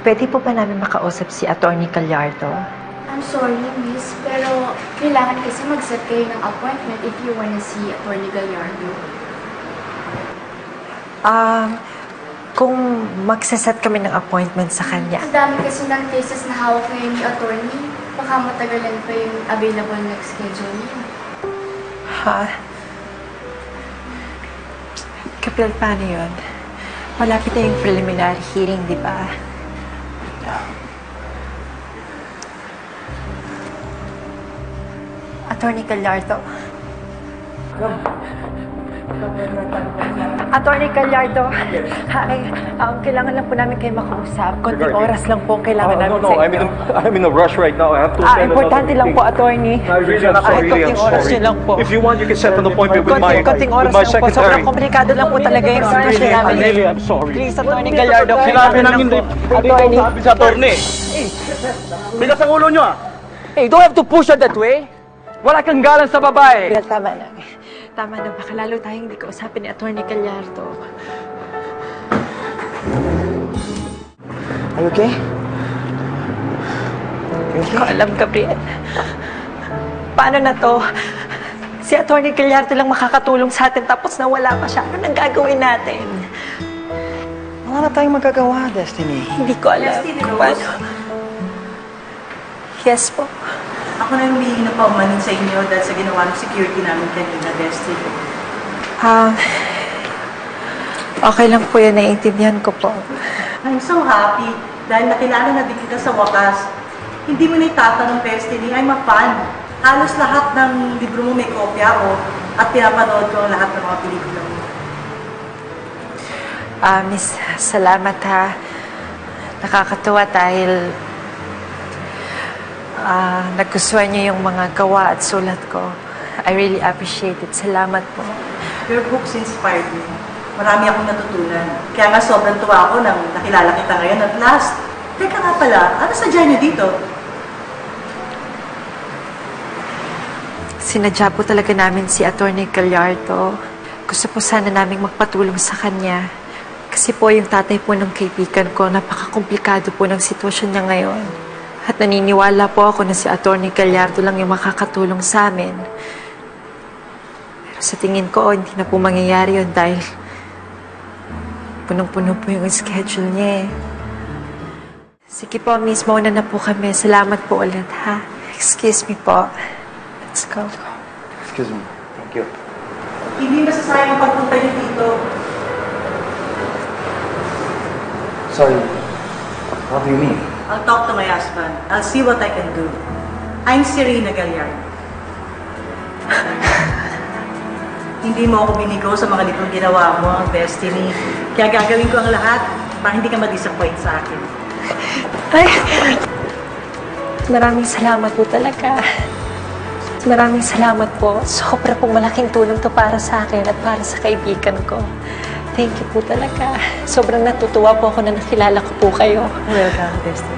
Pwede po ba namin makausap si Attorney Gallardo? I'm sorry, miss, pero kailangan kasi mag-set kayo ng appointment if you wanna see Attorney Gallardo. Kung magsaset kami ng appointment sa kanya. Ang dami kasi ng cases na hawak ngayon ni Attorney. Baka matagalan pa yung available na schedule niya. Ha? Kapil, paano yun? Malapit na yung preliminary hearing, di ba? Attorney Gallardo. Attorney Gallardo. Hi. Kailangan lang po namin kayo makausap. Konting oras lang po kailangan namin sa inyo. I'm in a rush right now. I have to send importante lang po, Attorney. Konting oras yun lang po. If you want, you can set an appointment with my Konting oras lang po. Sobrang secretary. komplikado lang po talaga yung sitwasyon namin. I'm sorry. Please, Attorney Gallardo. Sinabi lang hindi. Attorney. Sabi sa attorney. Bigas ang ulo nyo ah. Hey, don't have to push her that way. Wala kang galang sa babae. Tama na. Tama na. Baka lalo tayong hindi kausapin ni Attorney Gallardo. Are you okay? Hindi ko alam, Gabriel. Paano na to? Si Attorney Gallardo lang makakatulong sa atin tapos nawala pa siya. Ano nang gagawin natin? Wala na tayong magagawa, Destiny. Hindi ko alam kung paano. Yes po. Ako na yung humihingi ng paumanin sa inyo dahil sa ginawa ng security namin kanina, Destiny. Okay lang po yan. Naiintindihan ko po. I'm so happy dahil nakilala na din kita sa wakas. Hindi mo na itatanong, Destiny. I'm a fan. Halos lahat ng libro mo may kopya ko at pinapanood ko ang lahat ng mga pelikula mo. Miss, salamat ha. Nakakatuwa dahil nagustuhan niyo yung mga gawa at sulat ko. I really appreciate it. Salamat po. Your books inspired me. Marami akong natutunan. Kaya nga sobrang tuwa ako nang nakilala kita ngayon at last. Teka nga pala, ano sadya niyo dito? Sinadya po talaga namin si Attorney Gallardo. Gusto po sana naming magpatulong sa kanya. Kasi po yung tatay po ng kaibigan ko, napakakomplikado po ng sitwasyon niya ngayon. At naniniwala po ako na si Attorney Gallardo lang yung makakatulong sa amin. Pero sa tingin ko, hindi na po mangyayari yun dahil punong-puno po yung schedule niya eh. Sige po, miss, mauna na po kami. Salamat po ulit, ha? Excuse me po. Let's go. Excuse me. Thank you. Hindi masasayang pagpunta niyo dito. Sorry. What do you mean? I'll talk to my husband. I'll see what I can do. I'm Serena Gallardo. Hindi mo ako binigo sa mga librong ginawa mo, Destiny. Kaya gagawin ko ang lahat para hindi ka ma-disappoint sa akin. Ay! Maraming salamat po talaga. Maraming salamat po. Sobra pong malaking tulong to para sa akin at para sa kaibigan ko. Thank you po talaga. Sobrang natutuwa po ako na nakilala ko po kayo. Welcome, Destiny.